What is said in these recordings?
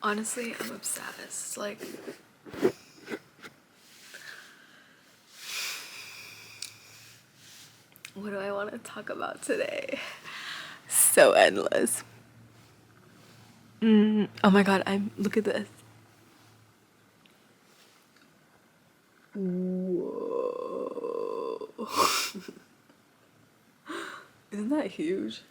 Honestly, I'm obsessed. Like, what do I want to talk about today? So endless. Oh my god, look at this. Whoa. Isn't that huge?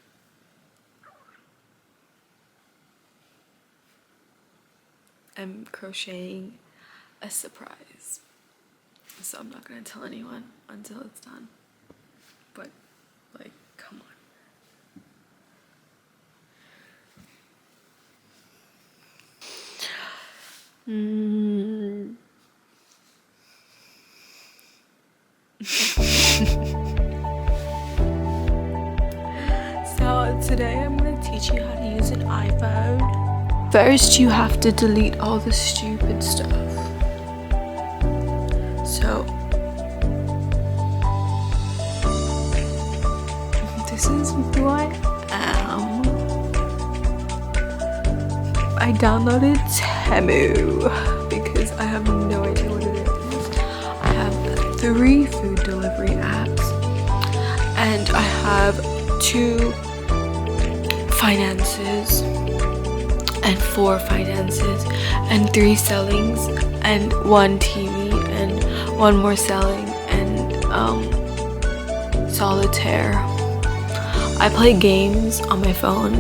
I'm crocheting a surprise. So I'm not gonna tell anyone until it's done. But, like, come on. So today I'm gonna teach you how to use an iPhone. First, you have to delete all the stupid stuff. So this is who I am. I downloaded Temu because I have no idea what it is. I have 3 food delivery apps and I have 2 finances and 4 finances and 3 sellings and 1 TV and 1 more selling and solitaire. I play games on my phone,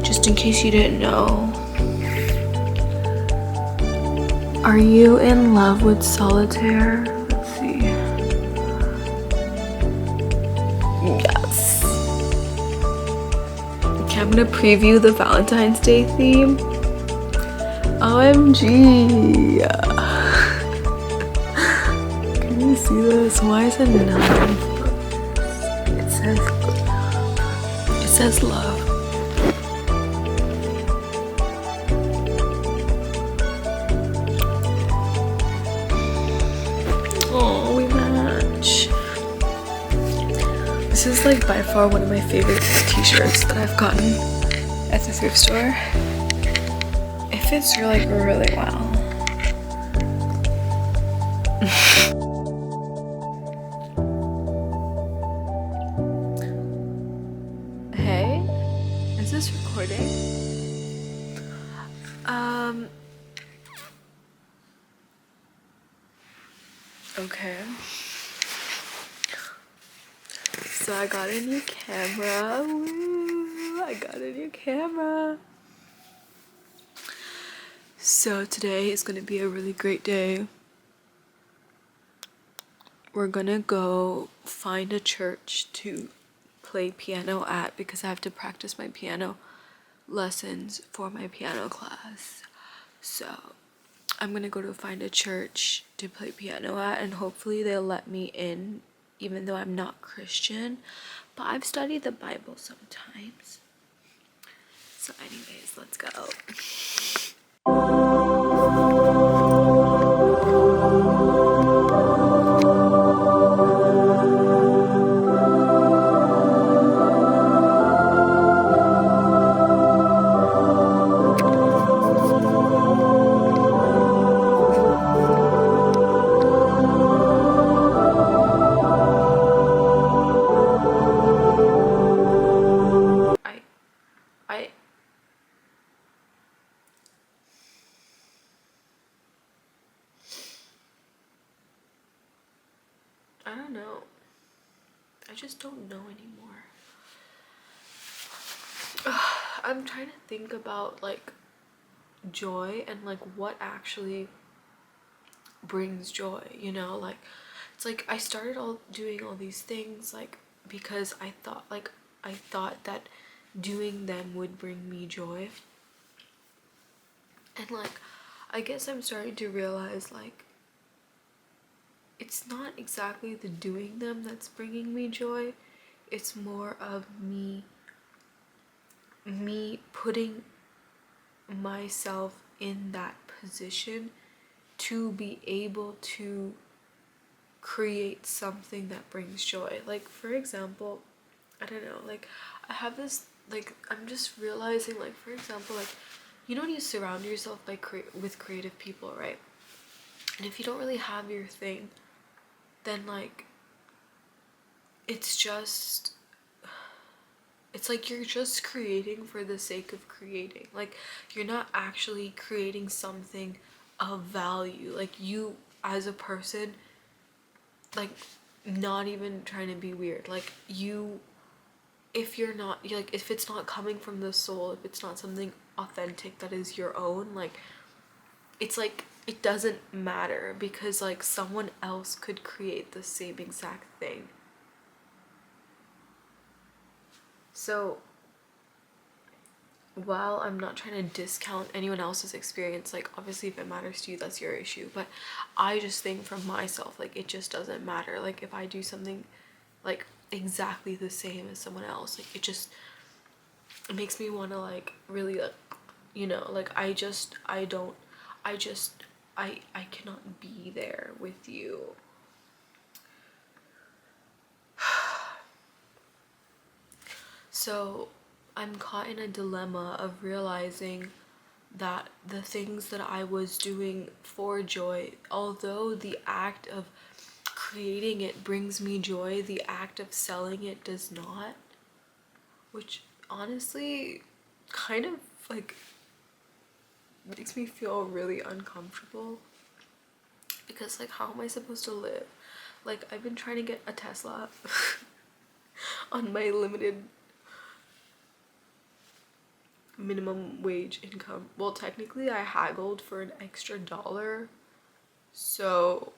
just in case you didn't know. Are you in love with solitaire? Let's see. Yes. Okay, I'm gonna preview the Valentine's Day theme. OMG. Can you see this? Why is it 9? It says love. Oh, we match. This is like by far one of my favorite t-shirts that I've gotten at the thrift store. It fits like really well. Hey, is this recording? Okay. So I got a new camera. Woo! I got a new camera. So today is gonna be a really great day. We're gonna go find a church to play piano at because I have to practice my piano lessons for my piano class. So I'm gonna go to find a church to play piano at, and hopefully they'll let me in even though I'm not Christian, but I've studied the Bible sometimes. So anyways, let's go. I don't know. I just don't know anymore. I'm trying to think about like joy and like what actually brings joy, you know? Like it's like I started doing all these things like because I thought that doing them would bring me joy. And like I guess I'm starting to realize like it's not exactly the doing them that's bringing me joy. It's more of me putting myself in that position to be able to create something that brings joy. Like for example, I don't know, like I have this like I'm just realizing, like, for example, like, you know when you surround yourself by with creative people, right? And if you don't really have your thing, then like it's just, it's like you're just creating for the sake of creating. Like you're not actually creating something of value. Like you as a person, like, not even trying to be weird, like you, if you're not, like, if it's not coming from the soul, if it's not something authentic that is your own, like, it's like it doesn't matter because like someone else could create the same exact thing. So while I'm not trying to discount anyone else's experience, like obviously if it matters to you, that's your issue, but I just think from myself, like it just doesn't matter. Like if I do something like exactly the same as someone else, like it makes me want to like really like, you know, like I cannot be there with you. So I'm caught in a dilemma of realizing that the things that I was doing for joy, although the act of creating it brings me joy, the act of selling it does not, which honestly kind of like makes me feel really uncomfortable because like how am I supposed to live? Like I've been trying to get a Tesla on my limited minimum wage income. Well, technically I haggled for an extra dollar, so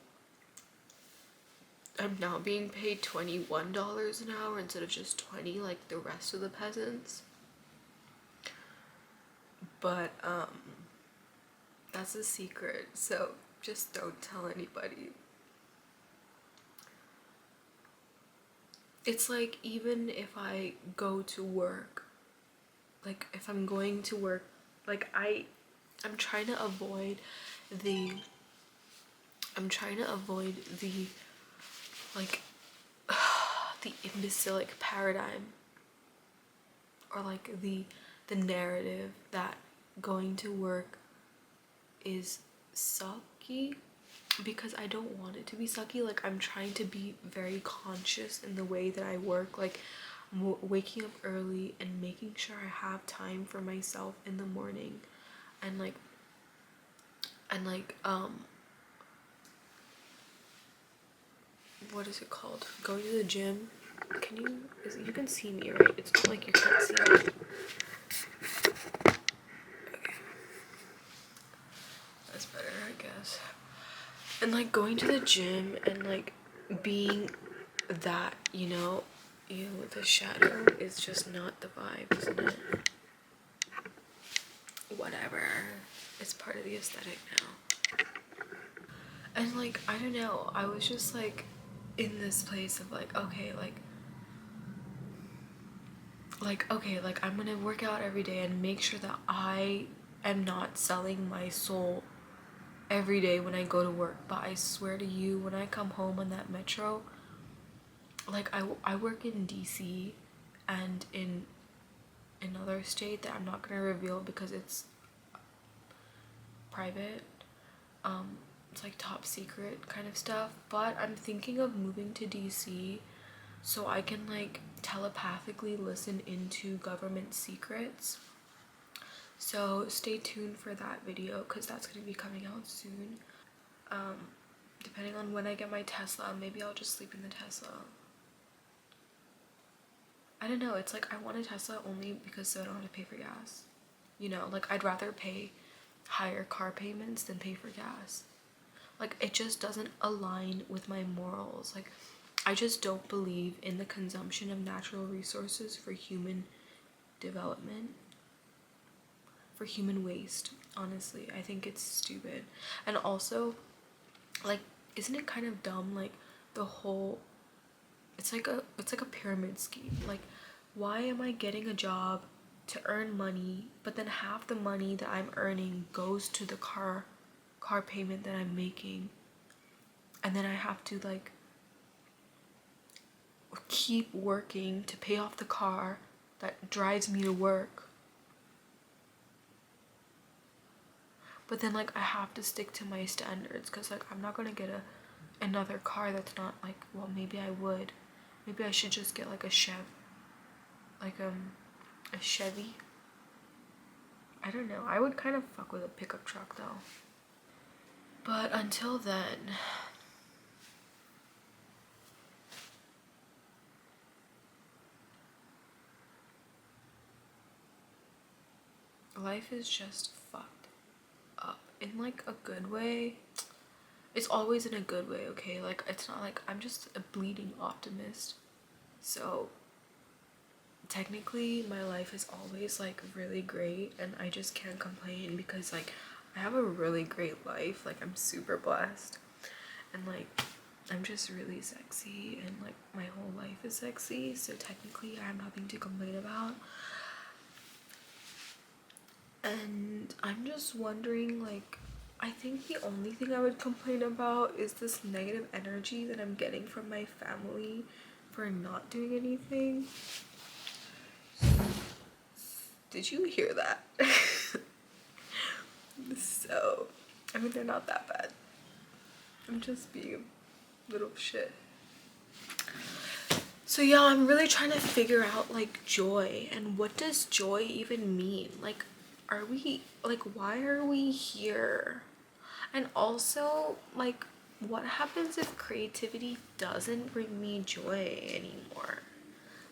I'm now being paid $21 an hour instead of just 20 like the rest of the peasants. But that's a secret, so just don't tell anybody. It's like even if I go to work, like if I'm going to work, like I'm trying to avoid the the like the imbecilic paradigm, or like the narrative that going to work is sucky, because I don't want it to be sucky. Like I'm trying to be very conscious in the way that I work, like waking up early and making sure I have time for myself in the morning, and like what is it called, going to the gym. Can you, you can see me, right? It's not like you can't see me. Okay, that's better, I guess. And like going to the gym and like being that, you know, the shadow is just not the vibe, isn't it? Whatever, it's part of the aesthetic now. And like I don't know, I was just like in this place of like, okay, okay, like I'm gonna work out every day and make sure that I am not selling my soul every day when I go to work. But I swear to you, when I come home on that metro, like I work in DC and in another state that I'm not gonna reveal because it's private. It's like top secret kind of stuff, but I'm thinking of moving to DC so I can like telepathically listen into government secrets. So stay tuned for that video because that's going to be coming out soon. Depending on when I get my Tesla, maybe I'll just sleep in the Tesla. I don't know, it's like I want a Tesla only because so I don't have to pay for gas. You know, like I'd rather pay higher car payments than pay for gas. Like it just doesn't align with my morals. Like I just don't believe in the consumption of natural resources for human development, for human waste. Honestly, I think it's stupid. And also, like, isn't it kind of dumb, like the whole, it's like a pyramid scheme. Like, why am I getting a job to earn money, but then half the money that I'm earning goes to the car payment that I'm making, and then I have to like keep working to pay off the car, that drives me to work. But then like I have to stick to my standards because like I'm not gonna get another car that's not like, well, maybe I would. Maybe I should just get like a a Chevy. I don't know. I would kind of fuck with a pickup truck though. But until then, life is just fucked up in like a good way. It's always in a good way, okay? Like it's not like I'm just a bleeding optimist. So technically my life is always like really great and I just can't complain because like I have a really great life. Like I'm super blessed and like I'm just really sexy and like my whole life is sexy, so technically I have nothing to complain about. And I'm just wondering, like, I think the only thing I would complain about is this negative energy that I'm getting from my family for not doing anything. Did you hear that? So, I mean, they're not that bad. I'm just being a little shit. So yeah, I'm really trying to figure out like joy and what does joy even mean? Like, are we, like, why are we here? And also, like, what happens if creativity doesn't bring me joy anymore?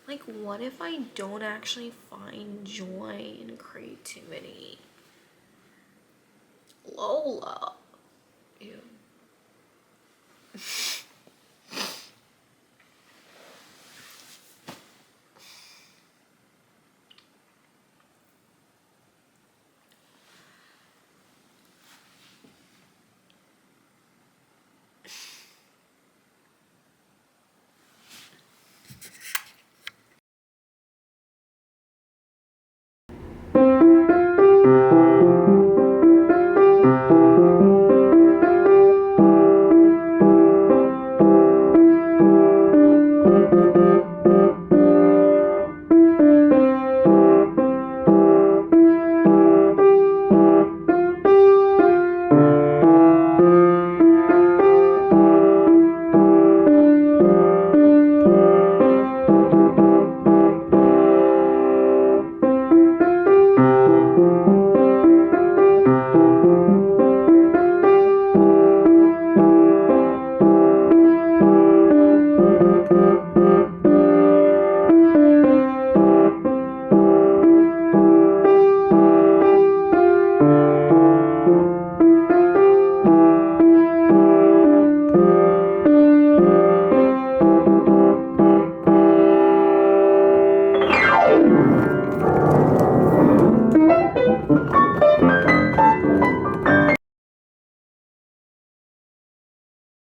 Like, what if I don't actually find joy in creativity? Lola. Ew.